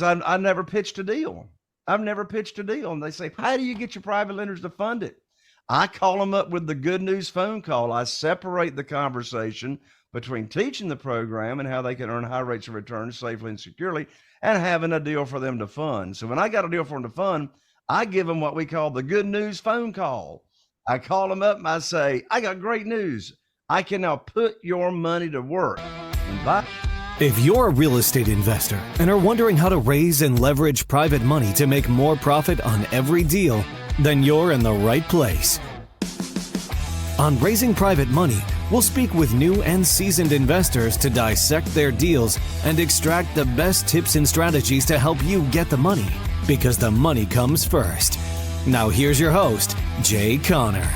I never pitched a deal. I've never pitched a deal. And they say, how do you get your private lenders to fund it? I call them up with the good news phone call. I separate the conversation between teaching the program and how they can earn high rates of return safely and securely and having a deal for them to fund. So when I got a deal for them to fund, I give them what we call the good news phone call. I call them up and I say, I got great news. I can now put your money to work. And bye. If you're a real estate investor and are wondering how to raise and leverage private money to make more profit on every deal, then you're in the right place. On Raising Private Money, we'll speak with new and seasoned investors to dissect their deals and extract the best tips and strategies to help you get the money, because the money comes first. Now here's your host, Jay Connor.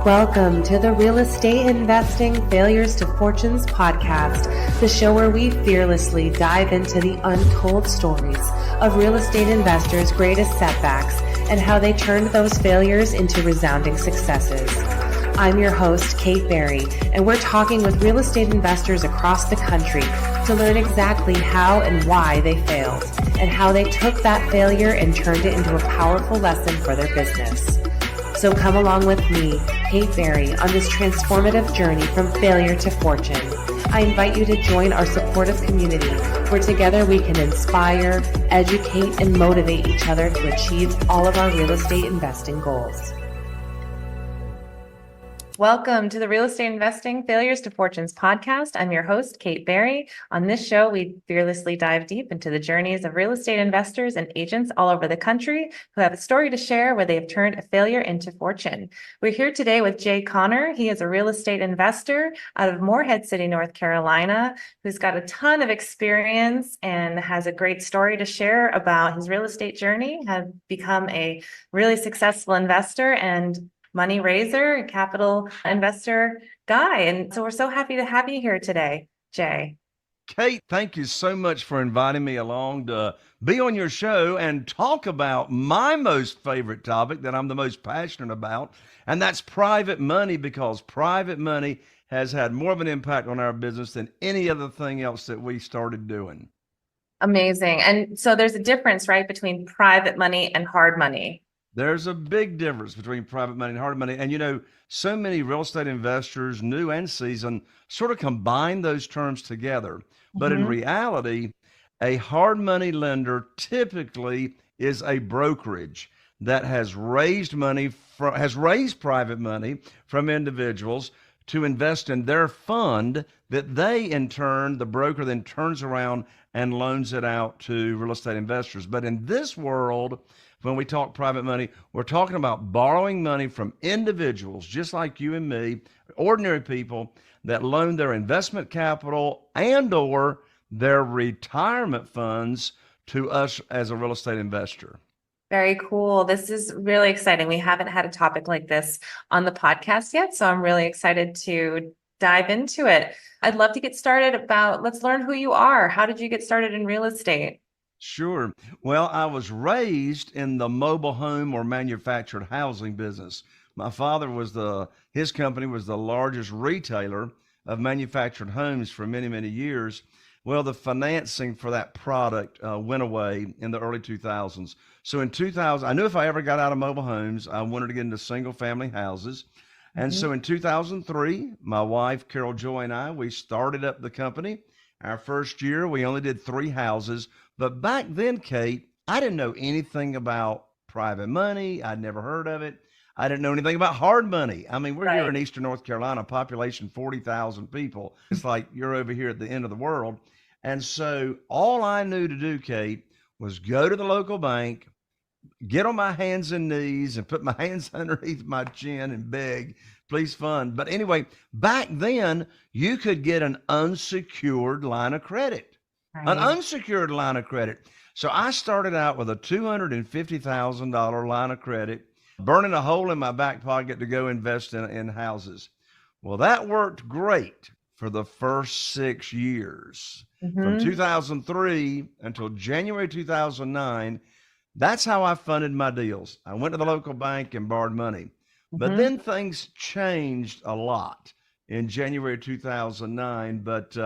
Welcome to the Real Estate Investing Failures to Fortunes podcast, the show where we fearlessly dive into the untold stories of real estate investors' greatest setbacks and how they turned those failures into resounding successes. I'm your host, Kate Berry, and we're talking with real estate investors across the country to learn exactly how and why they failed and how they took that failure and turned it into a powerful lesson for their business. So come along with me, Kate Berry, on this transformative journey from failure to fortune. I invite you to join our supportive community where together we can inspire, educate, and motivate each other to achieve all of our real estate investing goals. Welcome to the Real Estate Investing Failures to Fortunes podcast. I'm your host, Kate Berry. On this show, we fearlessly dive deep into the journeys of real estate investors and agents all over the country who have a story to share where they have turned a failure into fortune. We're here today with Jay Connor. He is a real estate investor out of Morehead City, North Carolina, who's got a ton of experience and has a great story to share about his real estate journey, has become a really successful investor and money raiser, capital investor guy. And so we're so happy to have you here today, Jay. Kate, thank you so much for inviting me along to be on your show and talk about my most favorite topic that I'm the most passionate about, and that's private money, because private money has had more of an impact on our business than any other thing else that we started doing. Amazing. And so there's a difference, right, between private money and hard money. There's a big difference between private money and hard money. And, you know, so many real estate investors, new and seasoned, sort of combine those terms together. But in reality, a hard money lender typically is a brokerage that has raised private money from individuals to invest in their fund that they, in turn, the broker then turns around and loans it out to real estate investors. But in this world, when we talk private money, we're talking about borrowing money from individuals just like you and me, ordinary people that loan their investment capital and or their retirement funds to us as a real estate investor. Very cool. This is really exciting. We haven't had a topic like this on the podcast yet, so I'm really excited to dive into it. I'd love to get started let's learn who you are. How did you get started in real estate? Sure. Well, I was raised in the mobile home or manufactured housing business. My father his company was the largest retailer of manufactured homes for many, many years. Well, the financing for that product went away in the early 2000s. So in 2000, I knew if I ever got out of mobile homes, I wanted to get into single family houses. And so in 2003, my wife, Carol Joy, and I, we started up the company. Our first year, we only did 3 houses. But back then, Kate, I didn't know anything about private money. I'd never heard of it. I didn't know anything about hard money. I mean, we're here in Eastern North Carolina, population 40,000 people. It's like you're over here at the end of the world. And so all I knew to do, Kate, was go to the local bank, get on my hands and knees and put my hands underneath my chin and beg, please fund. But anyway, back then, you could get an unsecured line of credit. An unsecured line of credit. So I started out with a $250,000 line of credit, burning a hole in my back pocket to go invest in houses. Well, that worked great for the first 6 years. From 2003 until January 2009, that's how I funded my deals. I went to the local bank and borrowed money. But then things changed a lot. in January 2009. But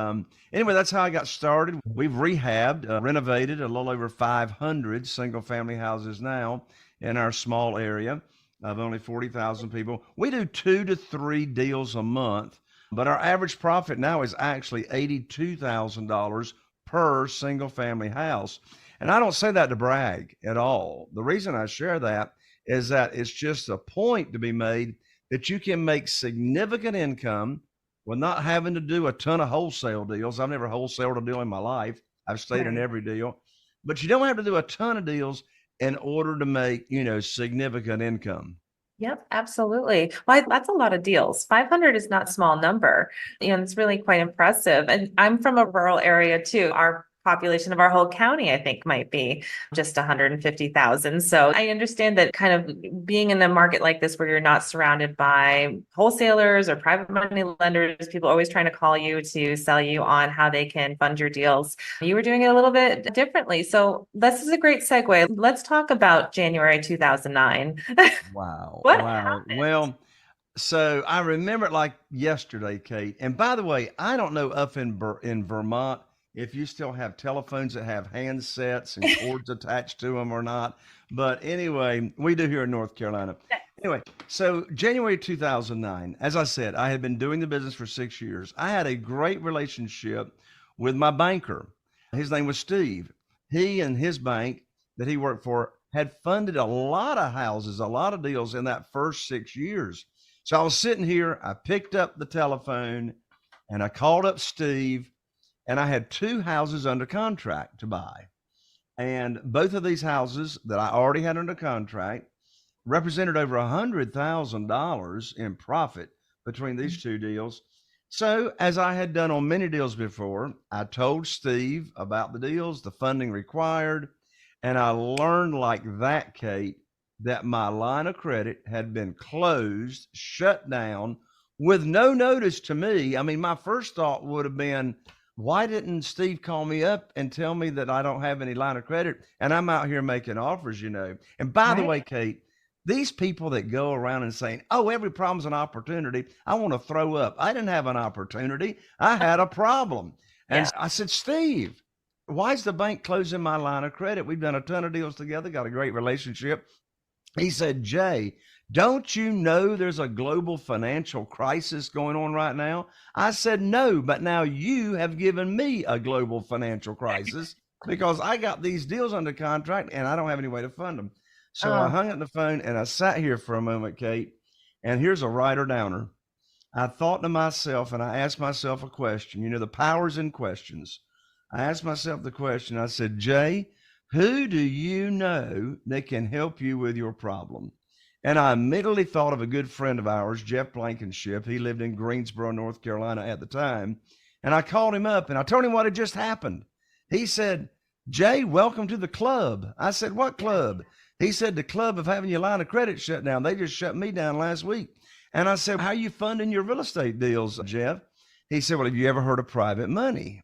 anyway, that's how I got started. We've rehabbed, renovated a little over 500 single family houses now in our small area of only 40,000 people. We do 2 to 3 deals a month, but our average profit now is actually $82,000 per single family house. And I don't say that to brag at all. The reason I share that is that it's just a point to be made that you can make significant income with not having to do a ton of wholesale deals. I've never wholesaled a deal in my life. I've stayed in Right. every deal, but you don't have to do a ton of deals in order to make, significant income. Yep, absolutely. Well, that's a lot of deals. 500 is not a small number. It's really quite impressive. And I'm from a rural area too. Our population of our whole county, I think, might be just 150,000. So I understand that kind of being in a market like this where you're not surrounded by wholesalers or private money lenders, people always trying to call you to sell you on how they can fund your deals. You were doing it a little bit differently. So this is a great segue. Let's talk about January 2009. Wow. What Wow. happened? Well, so I remember it like yesterday, Kate. And by the way, I don't know up in Vermont if you still have telephones that have handsets and cords attached to them or not. But anyway, we do here in North Carolina. Anyway, so January 2009, as I said, I had been doing the business for 6 years. I had a great relationship with my banker. His name was Steve. He and his bank that he worked for had funded a lot of houses, a lot of deals in that first 6 years. So I was sitting here, I picked up the telephone and I called up Steve, and I had 2 houses under contract to buy. And both of these houses that I already had under contract represented over $100,000 in profit between these 2 deals. So, as I had done on many deals before, I told Steve about the deals, the funding required, and I learned like that, Kate, that my line of credit had been closed, shut down with no notice to me. I mean, my first thought would have been, why didn't Steve call me up and tell me that I don't have any line of credit and I'm out here making offers, And by the Right. way, Kate, these people that go around and saying, oh, every problem's an opportunity, I want to throw up. I didn't have an opportunity. I had a problem. And Yeah. I said, Steve, why is the bank closing my line of credit? We've done a ton of deals together, got a great relationship. He said, Jay, don't you know there's a global financial crisis going on right now? I said, no, but now you have given me a global financial crisis because I got these deals under contract and I don't have any way to fund them. So I Oh, hung up the phone and I sat here for a moment, Kate, and here's a writer downer. I thought to myself and I asked myself a question, the power's in questions. I asked myself the question, I said, Jay, who do you know that can help you with your problem? And I immediately thought of a good friend of ours, Jeff Blankenship. He lived in Greensboro, North Carolina at the time. And I called him up and I told him what had just happened. He said, Jay, welcome to the club. I said, what club? He said, the club of having your line of credit shut down. They just shut me down last week. And I said, how are you funding your real estate deals, Jeff? He said, well, have you ever heard of private money?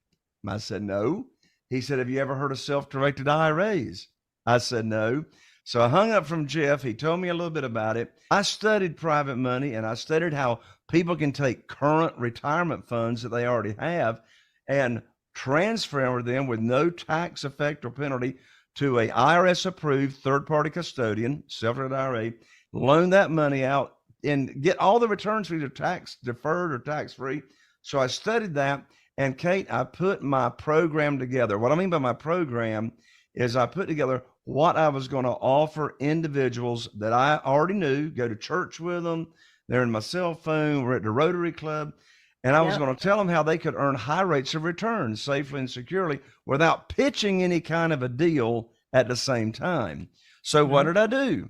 I said, no. He said, have you ever heard of self-directed IRAs? I said, no. So I hung up from Jeff. He told me a little bit about it. I studied private money and I studied how people can take current retirement funds that they already have and transfer them with no tax effect or penalty to a IRS approved third-party custodian, self-directed IRA, loan that money out and get all the returns either tax deferred or tax free. So I studied that. And Kate, I put my program together. What I mean by my program is I put together what I was going to offer individuals that I already knew, go to church with them. They're in my cell phone. We're at the Rotary Club. And I was yep. going to tell them how they could earn high rates of return safely and securely without pitching any kind of a deal at the same time. So what did I do?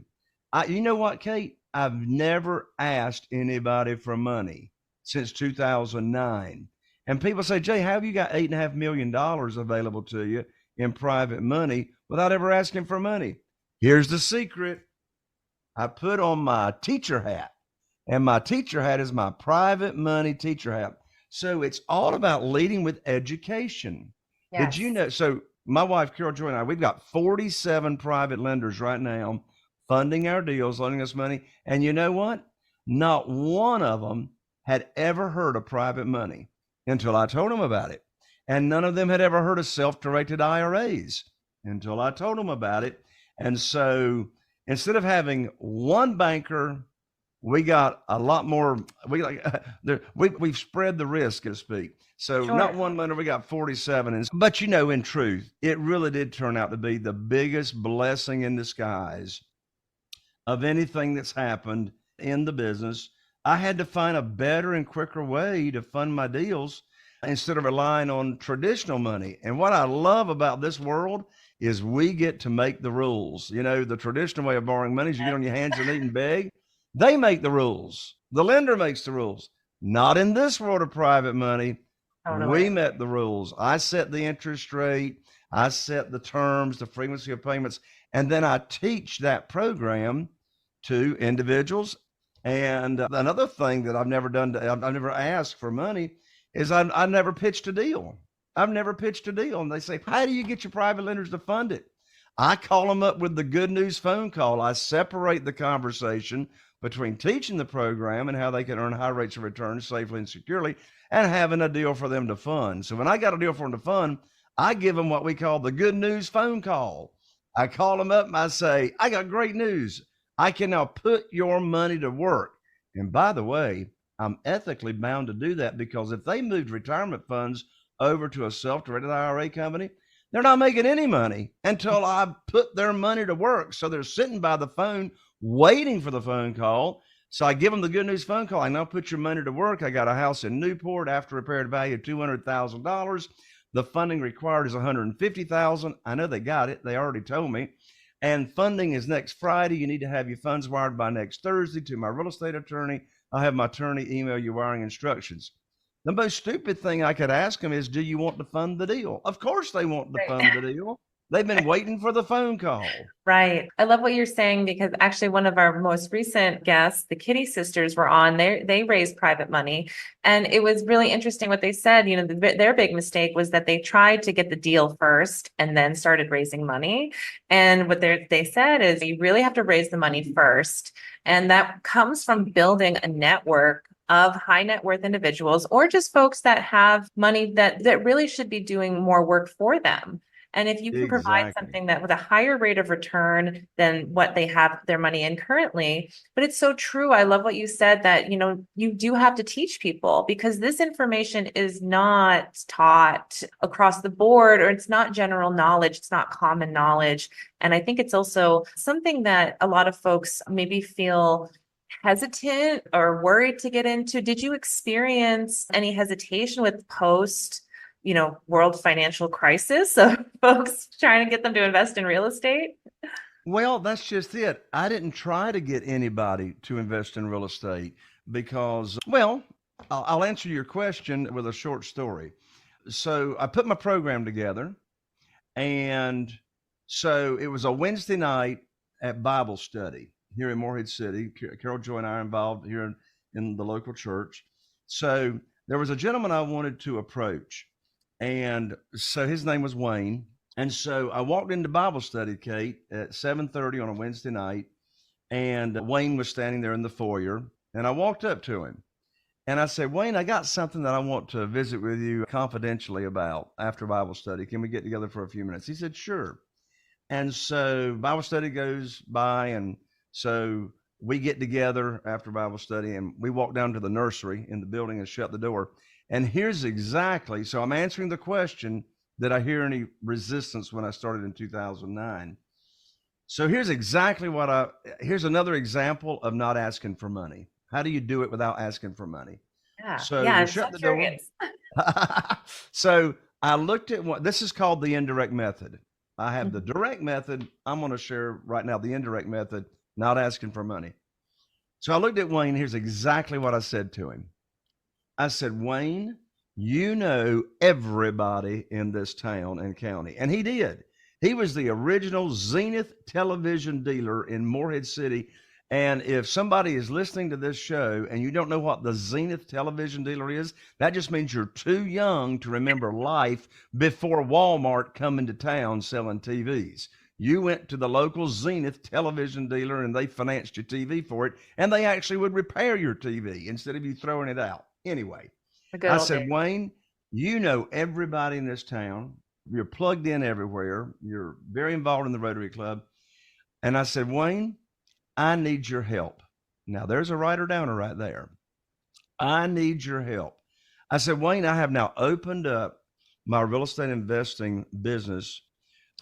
You know what, Kate? I've never asked anybody for money since 2009. And people say, Jay, how have you got $8.5 million available to you in private money without ever asking for money? Here's the secret. I put on my teacher hat, and my teacher hat is my private money teacher hat. So it's all about leading with education. Did you know? So my wife, Carol Joy, and I, we've got 47 private lenders right now funding our deals, loaning us money. And you know what? Not one of them had ever heard of private money until I told them about it. And none of them had ever heard of self-directed IRAs until I told them about it. And so instead of having one banker, we got a lot more. We've spread the risk, so to speak. So Sure. not one lender, we got 47. But in truth, it really did turn out to be the biggest blessing in disguise of anything that's happened in the business. I had to find a better and quicker way to fund my deals instead of relying on traditional money. And what I love about this world is we get to make the rules. The traditional way of borrowing money is you get on your hands and eat and beg. They make the rules. The lender makes the rules. Not in this world of private money. Totally. We met the rules. I set the interest rate. I set the terms, the frequency of payments, and then I teach that program to individuals. And another thing that I've never done, I've never asked for money, is I never pitched a deal. I've never pitched a deal. And they say, how do you get your private lenders to fund it? I call them up with the good news phone call. I separate the conversation between teaching the program and how they can earn high rates of return safely and securely and having a deal for them to fund. So when I got a deal for them to fund, I give them what we call the good news phone call. I call them up and I say, I got great news. I can now put your money to work. And by the way, I'm ethically bound to do that, because if they moved retirement funds over to a self-directed IRA company, they're not making any money until I put their money to work. So they're sitting by the phone waiting for the phone call. So I give them the good news phone call. I now put your money to work. I got a house in Newport, after repaired value of $200,000. The funding required is $150,000. I know they got it. They already told me. And funding is next Friday. You need to have your funds wired by next Thursday to my real estate attorney. I'll have my attorney email you wiring instructions. The most stupid thing I could ask them is, do you want to fund the deal? Of course they want to fund the deal. They've been waiting for the phone call. Right. I love what you're saying, because actually one of our most recent guests, the Kitty sisters, were on. They raised private money. And it was really interesting what they said. Their big mistake was that they tried to get the deal first and then started raising money. And what they said is, you really have to raise the money first. And that comes from building a network of high net worth individuals, or just folks that have money that really should be doing more work for them. And if you can provide something that with a higher rate of return than what they have their money in currently. But it's so true. I love what you said, that, you do have to teach people, because this information is not taught across the board, or it's not general knowledge. It's not common knowledge. And I think it's also something that a lot of folks maybe feel hesitant or worried to get into. Did you experience any hesitation with world financial crisis of folks trying to get them to invest in real estate? Well, that's just it. I didn't try to get anybody to invest in real estate because, I'll answer your question with a short story. So I put my program together, and so it was a Wednesday night at Bible study here in Morehead City. Carol Joy and I are involved here in the local church. So there was a gentleman I wanted to approach. And so his name was Wayne. And so I walked into Bible study, Kate, at 7:30 on a Wednesday night. And Wayne was standing there in the foyer. And I walked up to him and I said, Wayne, I got something that I want to visit with you confidentially about after Bible study. Can we get together for a few minutes? He said, sure. And so Bible study goes by. And so we get together after Bible study and we walk down to the nursery in the building and shut the door. And here's exactly, so I'm answering the question, did I hear any resistance when I started in 2009? So here's exactly here's another example of not asking for money. How do you do it without asking for money? Yeah. So yeah, you shut the door. So I looked at this is called the indirect method. I have the direct method. I'm going to share right now the indirect method, not asking for money. So I looked at Wayne. Here's exactly what I said to him. I said, Wayne, you know everybody in this town and county. And he did. He was the original Zenith television dealer in Morehead City. And if somebody is listening to this show and you don't know what the Zenith television dealer is, that just means you're too young to remember life before Walmart come into town selling TVs. You went to the local Zenith television dealer and they financed your TV for it, and they actually would repair your TV instead of you throwing it out. Anyway, The good I old days. said, Wayne, you know everybody in this town. You're plugged in everywhere. You're very involved in the Rotary Club. And I said, Wayne, I need your help. Now, there's a writer downer right there. I need your help. I said, Wayne, I have now opened up my real estate investing business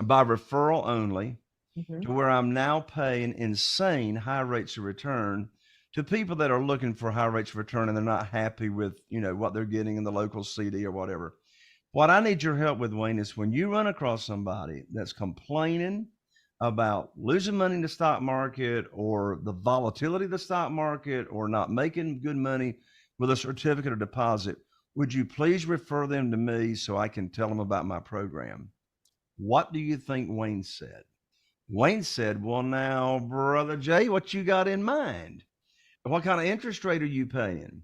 by referral only, Mhm. to where I'm now paying insane high rates of return to people that are looking for high rates of return and they're not happy with, what they're getting in the local CD or whatever. What I need your help with, Wayne, is when you run across somebody that's complaining about losing money in the stock market or the volatility of the stock market or not making good money with a certificate of deposit, would you please refer them to me so I can tell them about my program? What do you think Wayne said? Wayne said, well, now, Brother Jay, what you got in mind? What kind of interest rate are you paying?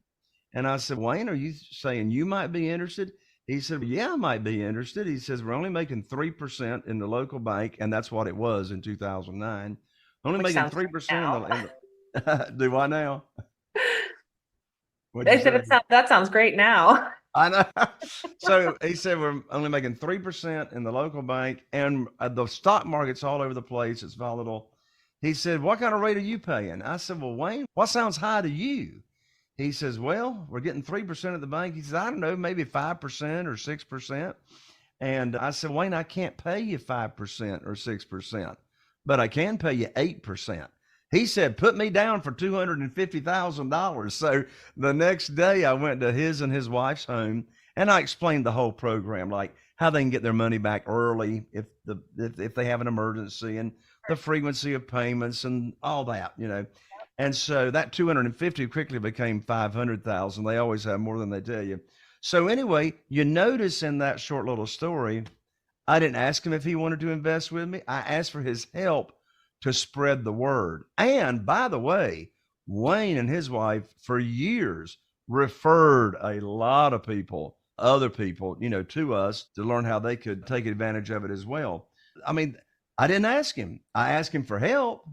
And I said, Wayne, are you saying you might be interested? He said, yeah, I might be interested. He says, we're only making 3% in the local bank. And that's what it was in 2009. Only Which making sounds great 3% now. in the do I now? What'd I you said say? that sounds great now. I know. So he said we're only making 3% in the local bank, and the stock market's all over the place. It's volatile. He said, what kind of rate are you paying? I said, well, Wayne, what sounds high to you? He says, well, we're getting 3% at the bank. He says, I don't know, maybe 5% or 6%. And I said, Wayne, I can't pay you 5% or 6%, but I can pay you 8%. He said, put me down for $250,000. So the next day I went to his and his wife's home and I explained the whole program, like how they can get their money back early if they have an emergency, and the frequency of payments and all that, And so that 250 quickly became 500,000. They always have more than they tell you. So anyway, you notice in that short little story, I didn't ask him if he wanted to invest with me. I asked for his help to spread the word. And by the way, Wayne and his wife for years referred a lot of people, other people, to us to learn how they could take advantage of it as well. I mean, I didn't ask him. I asked him for help.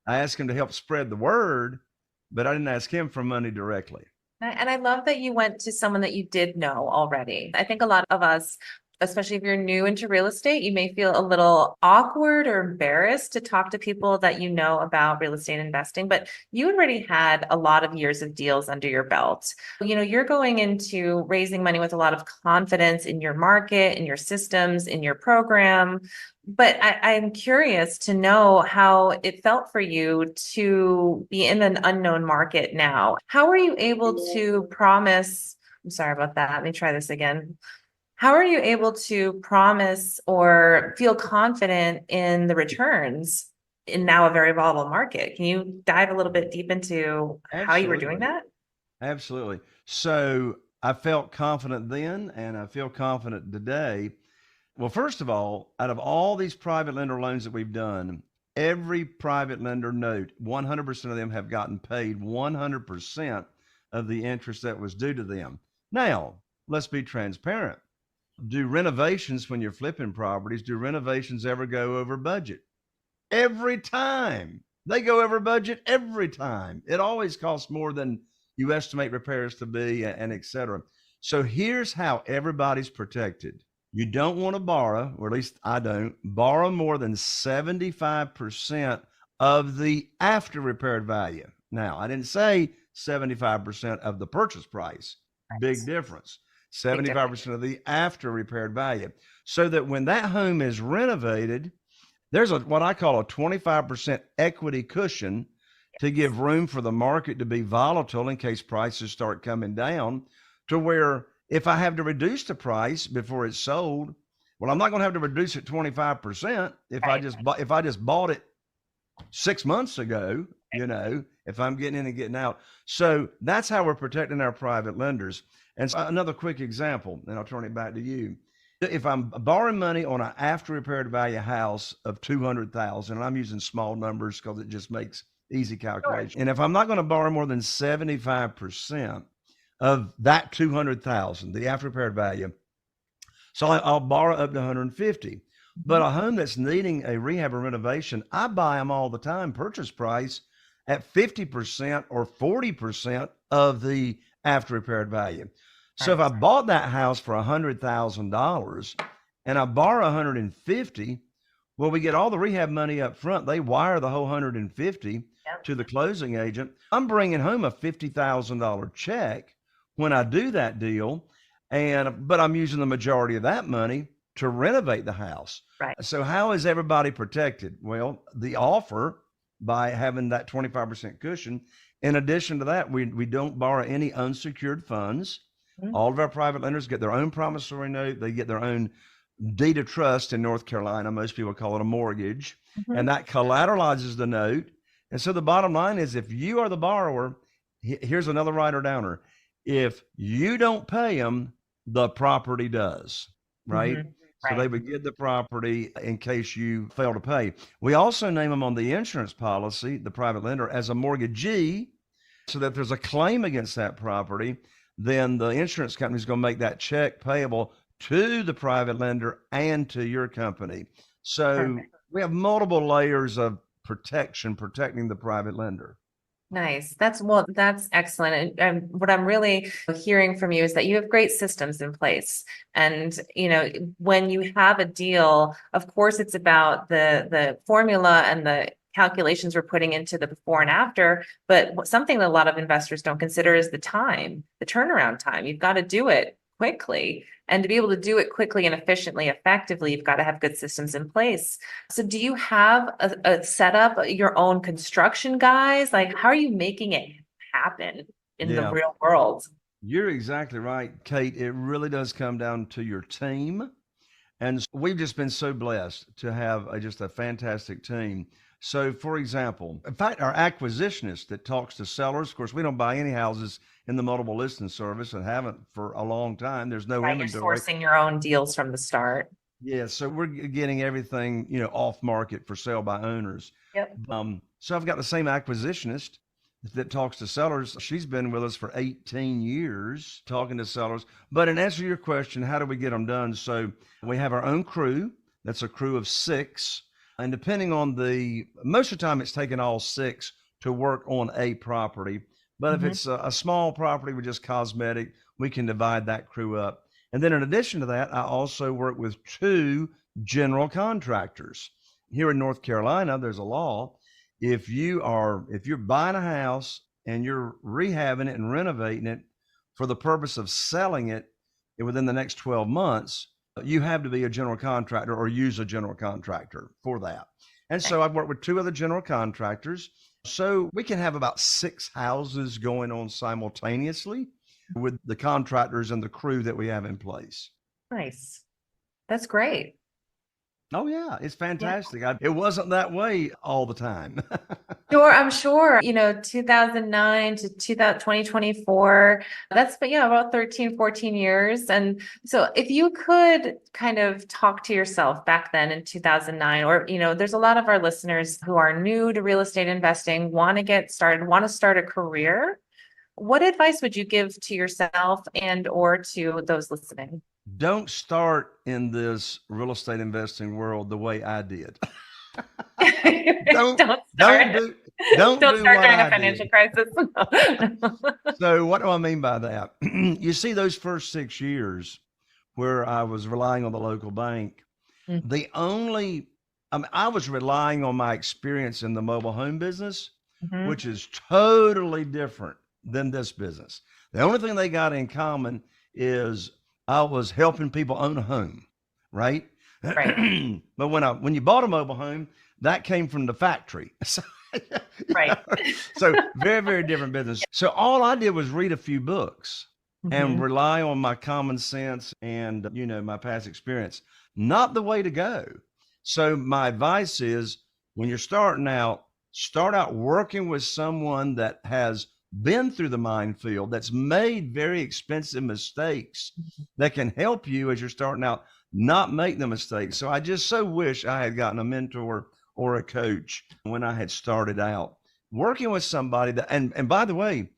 I asked him to help spread the word, but I didn't ask him for money directly. And I love that you went to someone that you did know already. I think a lot of us, especially if you're new into real estate, you may feel a little awkward or embarrassed to talk to people that you know about real estate investing, but you already had a lot of years of deals under your belt. You're going into raising money with a lot of confidence in your market, in your systems, in your program. But I'm curious to know how it felt for you to be in an unknown market now. How are you able to promise? I'm sorry about that. Let me try this again. How are you able to promise or feel confident in the returns in now a very volatile market? Can you dive a little bit deep into how you were doing that? Absolutely. So I felt confident then, and I feel confident today. Well, first of all, out of all these private lender loans that we've done, every private lender note, 100% of them have gotten paid 100% of the interest that was due to them. Now, let's be transparent. Do renovations, when you're flipping properties, do renovations ever go over budget? Every time. They go over budget every time. It always costs more than you estimate repairs to be, and et cetera. So here's how everybody's protected. You don't want to borrow, or at least I don't, borrow more than 75% of the after repaired value. Now, I didn't say 75% of the purchase price. Big difference. 75% of the after repaired value. So that when that home is renovated, there's what I call a 25% equity cushion to give room for the market to be volatile in case prices start coming down, to where if I have to reduce the price before it's sold, well, I'm not going to have to reduce it 25% if I just bought it 6 months ago, if I'm getting in and getting out. So that's how we're protecting our private lenders. And so another quick example, and I'll turn it back to you. If I'm borrowing money on an after repaired value house of 200,000, and I'm using small numbers because it just makes easy calculation. Sure. And if I'm not going to borrow more than 75% of that 200,000, the after repaired value, so I'll borrow up to 150. But a home that's needing a rehab or renovation, I buy them all the time, purchase price at 50% or 40% of the after repaired value. So if I Right. bought that house for $100,000 and I borrow 150, well, we get all the rehab money up front. They wire the whole 150 Yep. to the closing agent. I'm bringing home a $50,000 check when I do that deal, but I'm using the majority of that money to renovate the house. Right. So how is everybody protected? Well, the offer, by having that 25% cushion. In addition to that, we don't borrow any unsecured funds. Mhm. All of our private lenders get their own promissory note. They get their own deed of trust in North Carolina. Most people call it a mortgage, and that collateralizes the note. And so the bottom line is, if you are the borrower, here's another writer downer. If you don't pay them, the property does, right? Mhm. So they would get the property in case you fail to pay. We also name them on the insurance policy, the private lender, as a mortgagee, so that if there's a claim against that property, then the insurance company is going to make that check payable to the private lender and to your company. So Perfect. we have multiple layers of protection protecting the private lender. Nice. That's excellent. And what I'm really hearing from you is that you have great systems in place. And, when you have a deal, of course, it's about the formula and the calculations we're putting into the before and after. But something that a lot of investors don't consider is the turnaround time. You've got to do it quickly. And to be able to do it quickly and efficiently, effectively, you've got to have good systems in place. So do you have a setup, your own construction guys? Like, how are you making it happen in the real world? You're exactly right, Kate. It really does come down to your team. And we've just been so blessed to have just a fantastic team. So, for example, in fact, our acquisitionist that talks to sellers, of course, we don't buy any houses in the multiple listing service and haven't for a long time. There's no Right, you're inventory. sourcing your own deals from the start. Yeah, so we're getting everything, off market for sale by owners. Yep. So I've got the same acquisitionist that talks to sellers. She's been with us for 18 years talking to sellers. But in answer to your question, how do we get them done? So we have our own crew. That's a crew of 6. And depending on most of the time, it's taken all 6 to work on a property. But if it's a small property with just cosmetic, we can divide that crew up. And then in addition to that, I also work with 2 general contractors. Here in North Carolina, there's a law. If you're buying a house and you're rehabbing it and renovating it for the purpose of selling it within the next 12 months, you have to be a general contractor or use a general contractor for that. And so I've worked with 2 other general contractors. So we can have about 6 houses going on simultaneously with the contractors and the crew that we have in place. Nice. That's great. Oh yeah, it's fantastic. It wasn't that way all the time. Sure, I'm sure, 2009 to 2024, that's been, about 13, 14 years. And so if you could kind of talk to yourself back then in 2009, or, there's a lot of our listeners who are new to real estate investing, want to get started, want to start a career. What advice would you give to yourself and or to those listening? Don't start in this real estate investing world the way I did. Don't start do during what a I financial did. crisis. So what do I mean by that? You see those first 6 years where I was relying on the local bank. I was relying on my experience in the mobile home business, which is totally different than this business. The only thing they got in common is I was helping people own a home, right? Right. But when you bought a mobile home, that came from the factory. So, Right. So very, very different business. So all I did was read a few books and rely on my common sense and, my past experience. Not the way to go. So my advice is, when you're starting out, start out working with someone that has been through the minefield, that's made very expensive mistakes, that can help you as you're starting out not make the mistakes. So I just so wish I had gotten a mentor or a coach when I had started out. Working with somebody and by the way,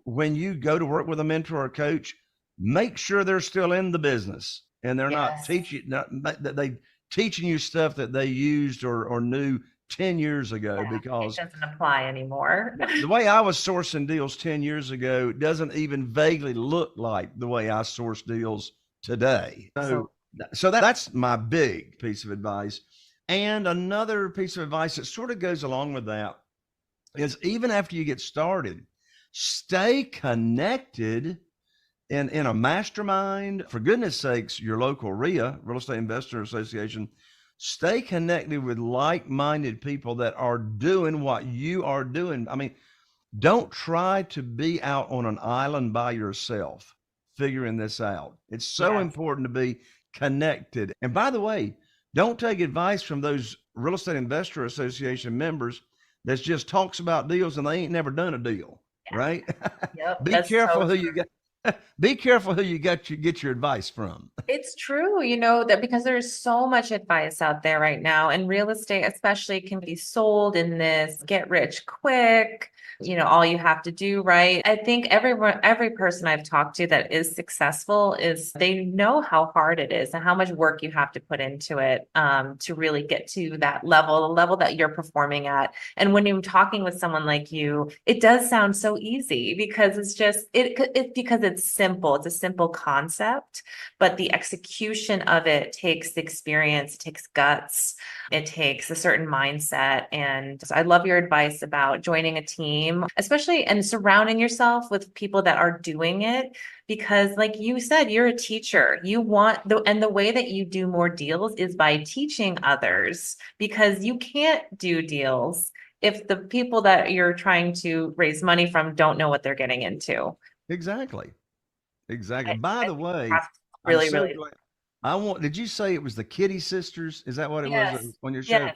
when you go to work with a mentor or a coach, make sure they're still in the business and they're not teaching that teaching you stuff that they used or knew 10 years ago, Yeah, it because doesn't apply anymore. the way I was sourcing deals 10 years ago doesn't even vaguely look like the way I source deals today. So that's my big piece of advice. And another piece of advice that sort of goes along with that is, even after you get started, stay connected in a mastermind. For goodness sakes, your local RIA, Real Estate Investor Association, stay connected with like-minded people that are doing what you are doing. I mean, don't try to be out on an island by yourself figuring this out. It's so Yes. important to be connected. And by the way, don't take advice from those Real Estate Investor Association members that just talks about deals and they ain't never done a deal, right? Yep, Be that's careful so who you get. Be careful who you get your advice from. It's true, that because there's so much advice out there right now, and real estate especially can be sold in this get rich quick, all you have to do, right? I think every person I've talked to that is successful is they know how hard it is and how much work you have to put into it to really get to that level, the level that you're performing at. And when you're talking with someone like you, it does sound so easy because because it's simple. It's a simple concept, but the execution of it takes experience, it takes guts, it takes a certain mindset. And so I love your advice about joining a team, especially and surrounding yourself with people that are doing it. Because like you said, you're a teacher. And the way that you do more deals is by teaching others, because you can't do deals if the people that you're trying to raise money from don't know what they're getting into. Exactly. By I the think way, that's I'm really, so really, glad. Did you say it was the Kitty sisters? Is that what it was yes, on your show? yes,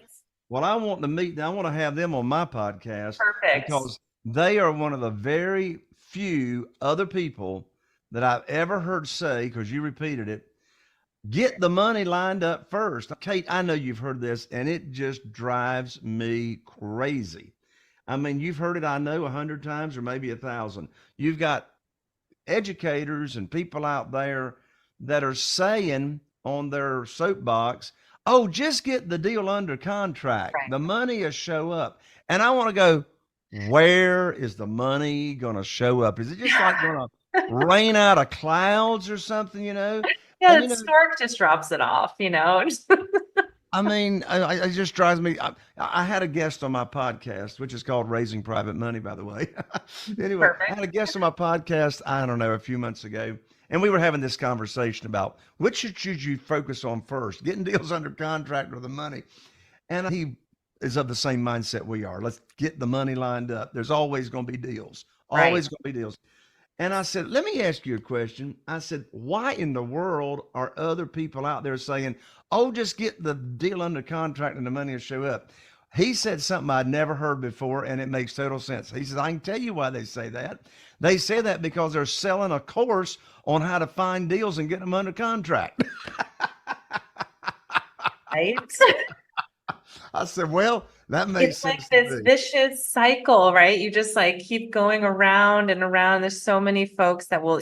Well, I want to have them on my podcast perfect. because they are one of the very few other people that I've ever heard say, because you repeated it, get the money lined up first. Kate, I know you've heard this and it just drives me crazy. I mean, you've heard it, I know, 100 times or maybe 1,000. You've got educators and people out there that are saying on their soapbox, oh, just get the deal under contract. Right. The money will show up. And I want to go, where is the money going to show up? Is it just like going to rain out of clouds or something, Yeah, And, the stork just drops it off. I mean, it just drives me. I had a guest on my podcast, which is called Raising Private Money, by the way. Anyway, I had a Perfect. guest on my podcast, I don't know, a few months ago, and we were having this conversation about which should you focus on first, getting deals under contract or the money. And he is of the same mindset we are. Let's get the money lined up. There's always going to be deals, Right. always going to be deals. And I said, let me ask you a question. I said, why in the world are other people out there saying, oh, just get the deal under contract and the money will show up? He said something I'd never heard before, and it makes total sense. He says, I can tell you why they say that. They say that because they're selling a course on how to find deals and get them under contract. Right. I said, well, that makes It's like sense to this me. vicious cycle, right? You just like keep going around and around. There's so many folks that will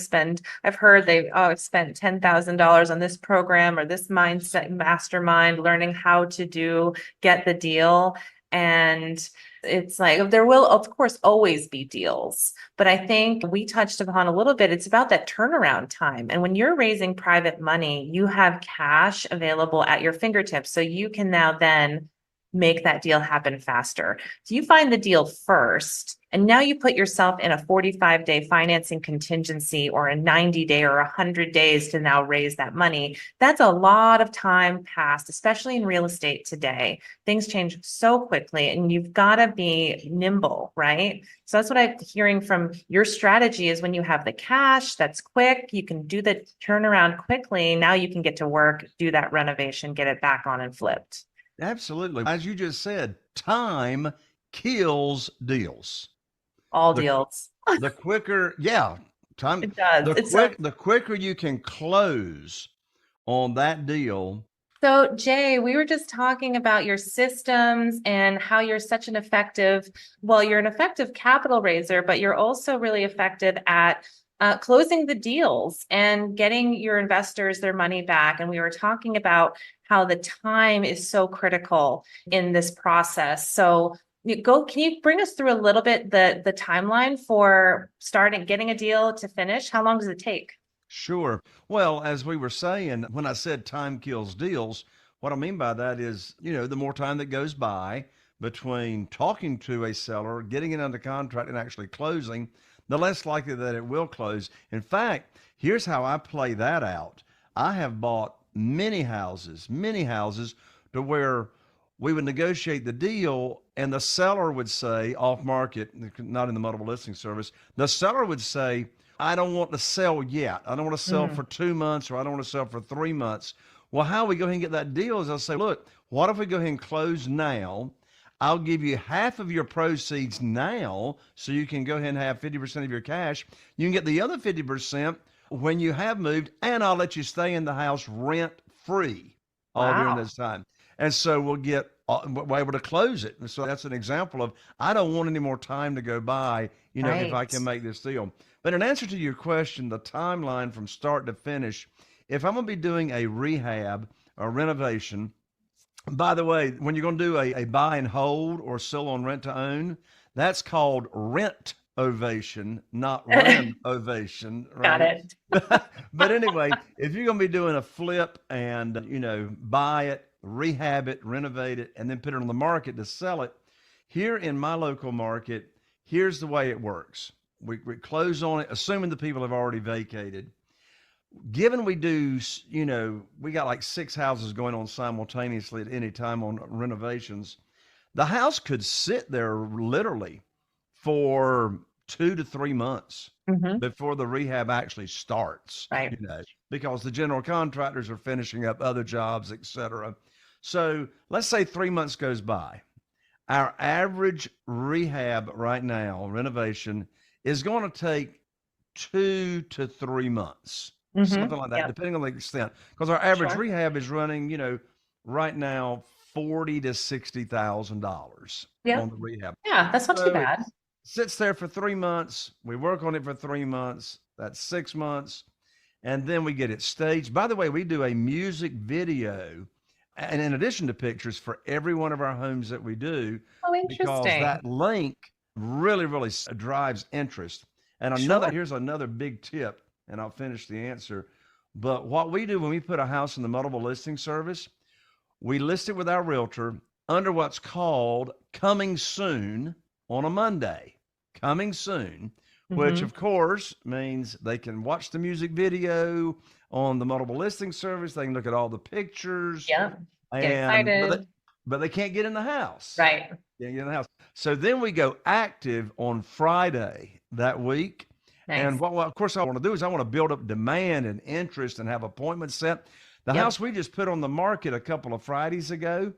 I've heard I've spent $10,000 on this program or this mindset mastermind, learning how to get the deal. And it's like, there will, of course, always be deals. But I think we touched upon a little bit, it's about that turnaround time. And when you're raising private money, you have cash available at your fingertips. So you can now then make that deal happen faster. So you find the deal first, and now you put yourself in a 45-day financing contingency or a 90-day or 100 days to now raise that money. That's a lot of time passed, especially in real estate today. Things change so quickly and you've got to be nimble, right? So that's what I'm hearing from your strategy is when you have the cash, that's quick, you can do the turnaround quickly. Now you can get to work, do that renovation, get it back on and flipped. Absolutely. As you just said, time kills deals. All The deals. the quicker, yeah, time It does. the quicker you can close on that deal. So Jay, we were just talking about your systems and how you're such an effective, you're an effective capital raiser, but you're also really effective at closing the deals and getting your investors their money back. And we were talking about how the time is so critical in this process. So can you bring us through a little bit the timeline for getting a deal to finish? How long does it take? Sure. Well, as we were saying, when I said time kills deals, what I mean by that is, the more time that goes by between talking to a seller, getting it under contract, and actually closing, the less likely that it will close. In fact, here's how I play that out. I have bought many houses to where we would negotiate the deal and the seller would say, off market, not in the multiple listing service, the seller would say, I don't want to sell yet. I don't want to sell for 2 months, or I don't want to sell for 3 months. Well, how we go ahead and get that deal is I'll say, look, what if we go ahead and close now? I'll give you half of your proceeds now so you can go ahead and have 50% of your cash. You can get the other 50% when you have moved, and I'll let you stay in the house rent free all during this time. And so we're able to close it. And so that's an example of, I don't want any more time to go by, if I can make this deal. But in answer to your question, the timeline from start to finish, if I'm going to be doing a rehab or renovation, by the way, when you're going to do a buy and hold or sell on rent to own, that's called rent ovation, not renovation. Right? Got it. But anyway, if you're going to be doing a flip and, buy it, rehab it, renovate it, and then put it on the market to sell it, here in my local market, here's the way it works. We close on it, assuming the people have already vacated. Given we do, we got like 6 houses going on simultaneously at any time on renovations, the house could sit there literally for 2 to 3 months before the rehab actually starts, right? Because the general contractors are finishing up other jobs, etc. So let's say 3 months goes by. Our average rehab right now, renovation, is going to take 2 to 3 months. Something like that, depending on the extent. Because our average rehab is running, right now, $40,000 to $60,000 on the rehab. Yeah, that's not too bad. Sits there for 3 months. We work on it for 3 months. That's 6 months. And then we get it staged. By the way, we do a music video, and in addition to pictures, for every one of our homes that we do. Oh, interesting. Because that link really, really drives interest. And here's another big tip, and I'll finish the answer. But what we do when we put a house in the multiple listing service, we list it with our realtor under what's called coming soon on a Monday. Coming soon, which of course means they can watch the music video on the multiple listing service. They can look at all the pictures. Yeah. Get excited. But they can't get in the house. Right. Can't get in the house. So then we go active on Friday that week. Nice. And what, of course, I want to do is I want to build up demand and interest and have appointments set. The house we just put on the market a couple of Fridays ago,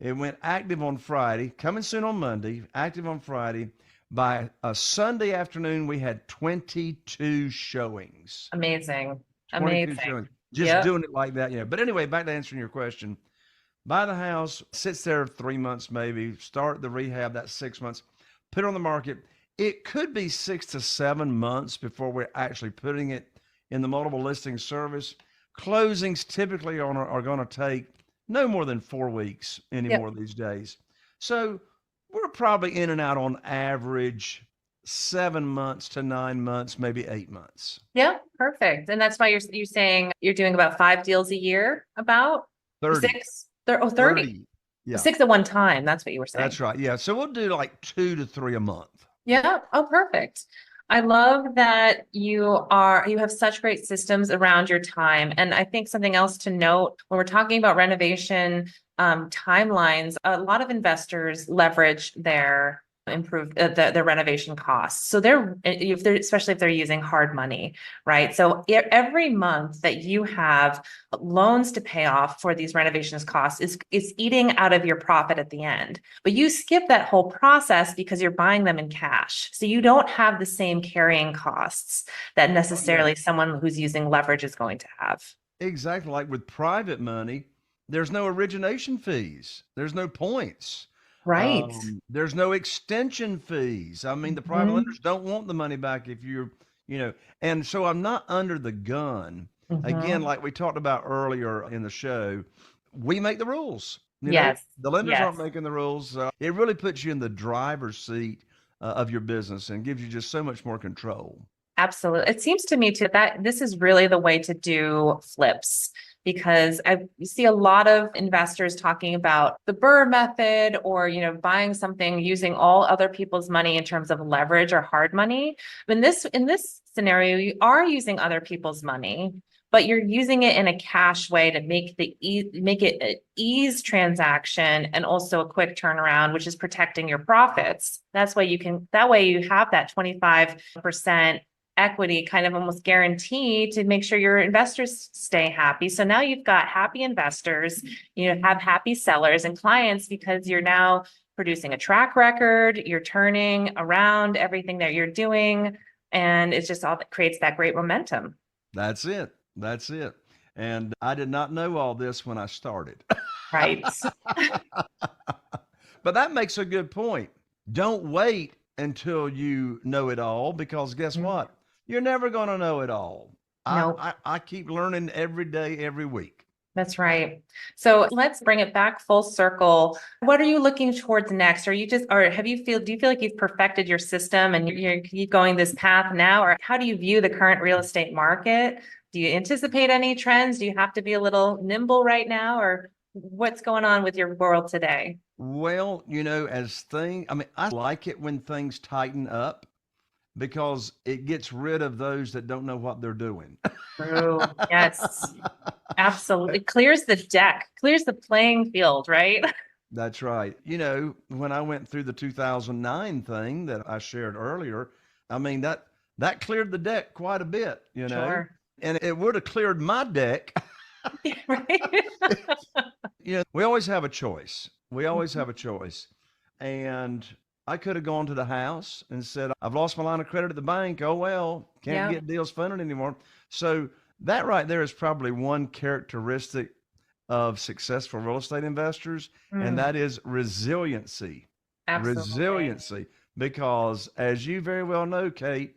it went active on Friday, coming soon on Monday, active on Friday. By a Sunday afternoon, we had 22 showings. Amazing. 22 showings. Just doing it like that. But anyway, back to answering your question. Buy the house, sits there 3 months maybe, start the rehab, that's 6 months, put it on the market. It could be 6 to 7 months before we're actually putting it in the multiple listing service. Closings typically are going to take no more than 4 weeks anymore these days. So we're probably in and out on average 7 months to 9 months, maybe 8 months. Yeah, perfect. And that's why you're saying you're doing about 5 deals a year, about 30. 6. 30. Yeah. 6 at one time. That's what you were saying. That's right. Yeah. So we'll do like 2 to 3 a month. Yeah. Oh, perfect. I love that you have such great systems around your time. And I think something else to note when we're talking about renovation timelines, a lot of investors leverage their the renovation costs. So especially if they're using hard money, right? So every month that you have loans to pay off for these renovations costs is eating out of your profit at the end. But you skip that whole process because you're buying them in cash. So you don't have the same carrying costs that necessarily someone who's using leverage is going to have. Exactly. Like with private money, there's no origination fees. There's no points. Right. There's no extension fees. I mean, the private lenders don't want the money back if you're, and so I'm not under the gun. Again, Mhm. like we talked about earlier in the show, we make the rules. Yes. The lenders aren't Yes. making the rules. So it really puts you in the driver's seat of your business and gives you just so much more control. Absolutely. It seems to me too that this is really the way to do flips because I see a lot of investors talking about the Burr method or, buying something using all other people's money in terms of leverage or hard money. In this scenario, you are using other people's money, but you're using it in a cash way to make it an ease transaction and also a quick turnaround, which is protecting your profits. That way you have that 25% equity kind of almost guaranteed to make sure your investors stay happy. So now you've got happy investors, have happy sellers and clients because you're now producing a track record, you're turning around everything that you're doing, and it's just all that creates that great momentum. That's it. That's it. And I did not know all this when I started. Right. But that makes a good point. Don't wait until you know it all because guess what? You're never going to know it all. No. I keep learning every day, every week. That's right. So let's bring it back full circle. What are you looking towards next? Are you just, or do you feel like you've perfected your system and you're keep going this path now? Or how do you view the current real estate market? Do you anticipate any trends? Do you have to be a little nimble right now? Or what's going on with your world today? Well, I like it when things tighten up because it gets rid of those that don't know what they're doing. True. Yes, absolutely. Clears the deck, clears the playing field, right? That's right. When I went through the 2009 thing that I shared earlier, that cleared the deck quite a bit, Sure. and it would have cleared my deck. Right. We always have a choice. We always have a choice. And I could have gone to the house and said, I've lost my line of credit at the bank. Oh, well, can't Yeah. get deals funded anymore. So that right there is probably one characteristic of successful real estate investors, and that is resiliency. Absolutely. Resiliency. Because as you very well know, Kate,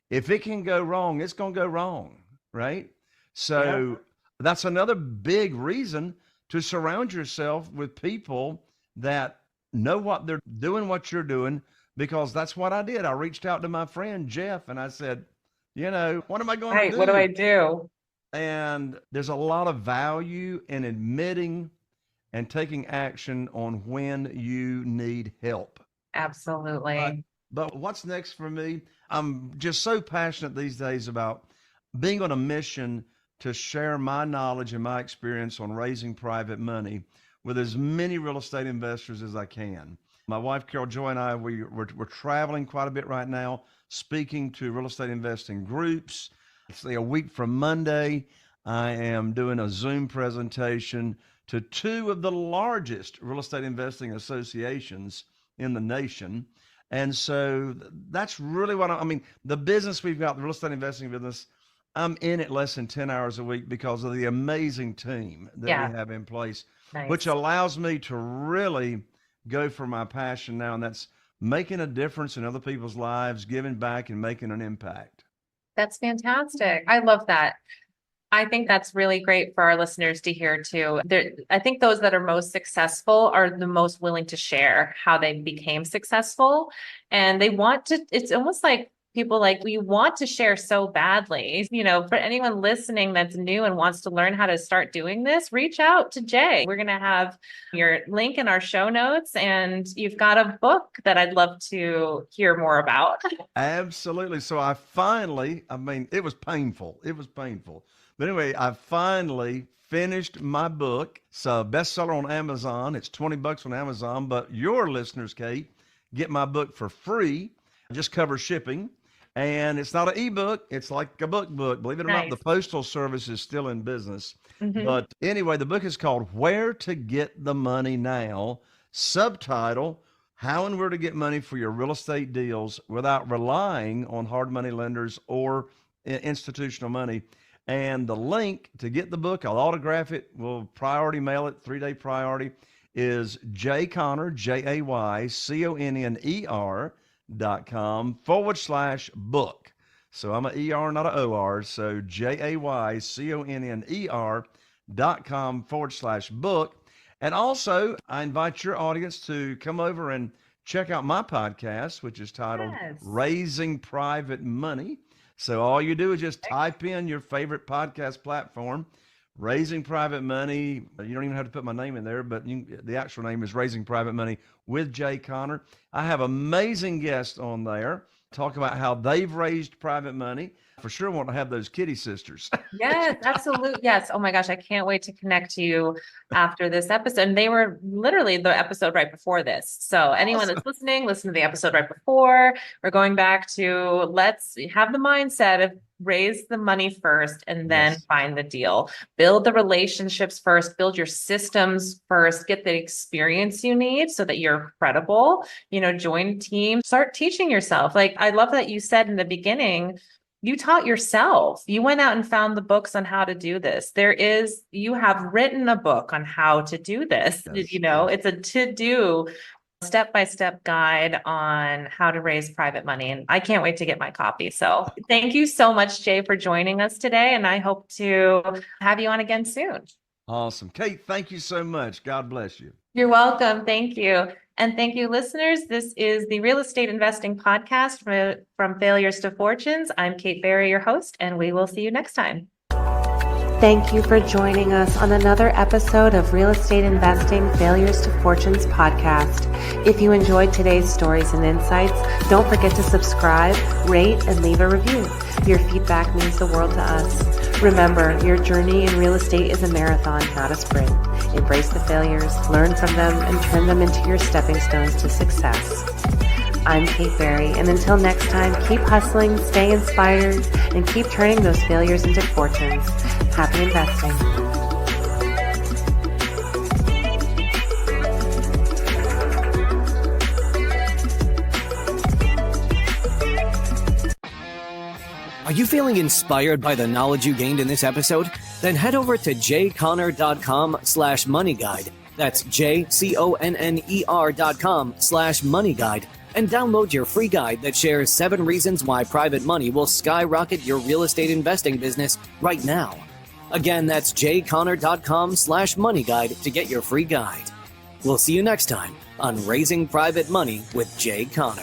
if it can go wrong, it's going to go wrong, right? So that's another big reason to surround yourself with people that know what they're doing, what you're doing, because that's what I did. I reached out to my friend Jeff and I said, what am I going to Right. do? What do I do? And there's a lot of value in admitting and taking action on when you need help. Absolutely. But what's next for me? I'm just so passionate these days about being on a mission to share my knowledge and my experience on raising private money with as many real estate investors as I can. My wife, Carol Joy, and I, we're traveling quite a bit right now, speaking to real estate investing groups. Say a week from Monday, I am doing a Zoom presentation to two of the largest real estate investing associations in the nation. And so that's really the business we've got, the real estate investing business, I'm in it less than 10 hours a week because of the amazing team that we have in place, which Nice. allows me to really go for my passion now. And that's making a difference in other people's lives, giving back and making an impact. That's fantastic. I love that. I think that's really great for our listeners to hear too. I think those that are most successful are the most willing to share how they became successful. And it's almost like people we want to share so badly. For anyone listening that's new and wants to learn how to start doing this, reach out to Jay. We're going to have your link in our show notes, and you've got a book that I'd love to hear more about. Absolutely. So it was painful. It was painful. But anyway, I finally finished my book. It's a bestseller on Amazon. It's $20 on Amazon, but your listeners, Kate, get my book for free. Just cover shipping. And it's not an ebook. It's like a book. Believe it or not, the Postal Service is still in business. But anyway, the book is called Where to Get the Money Now. Subtitle, How and Where to Get Money for Your Real Estate Deals Without Relying on Hard Money Lenders or Institutional Money. And the link to get the book, I'll autograph it. We'll priority mail it, 3-day priority, is jayconner, JAYCONNER.com /book. So I'm an ER, not an OR. So JAYCONNER.com/book. And also, I invite your audience to come over and check out my podcast, which is titled Yes. Raising Private Money. So all you do is just type in your favorite podcast platform, Raising Private Money. You don't even have to put my name in there, but the actual name is Raising Private Money with Jay Conner. I have amazing guests on there. Talk about how they've raised private money. For sure want to have those kitty sisters. Yes, absolutely. Yes. Oh my gosh, I can't wait to connect to you after this episode. And they were literally the episode right before this. So anyone that's listening, listen to the episode right before. We're going back to let's have the mindset of raise the money first and then Yes. find the deal. Build the relationships first, build your systems first, get the experience you need so that you're credible, join a team, start teaching yourself. Like I love that you said in the beginning, you taught yourself. You went out and found the books on how to do this. You have written a book on how to do this. Yes. It's a to-do step-by-step guide on how to raise private money. And I can't wait to get my copy. So thank you so much, Jay, for joining us today. And I hope to have you on again soon. Awesome. Kate, thank you so much. God bless you. You're welcome. Thank you. And thank you, listeners. This is the Real Estate Investing Podcast from Failures to Fortunes. I'm Kate Berry, your host, and we will see you next time. Thank you for joining us on another episode of Real Estate Investing Failures to Fortunes podcast. If you enjoyed today's stories and insights, don't forget to subscribe, rate, and leave a review. Your feedback means the world to us. Remember, your journey in real estate is a marathon, not a sprint. Embrace the failures, learn from them, and turn them into your stepping stones to success. I'm Kate Berry, and until next time, keep hustling, stay inspired, and keep turning those failures into fortunes. Happy investing. Are you feeling inspired by the knowledge you gained in this episode? Then head over to jconner.com/moneyguide. That's jconner.com/moneyguide and download your free guide that shares 7 reasons why private money will skyrocket your real estate investing business right now. Again, that's jconner.com/moneyguide to get your free guide. We'll see you next time on Raising Private Money with Jay Conner.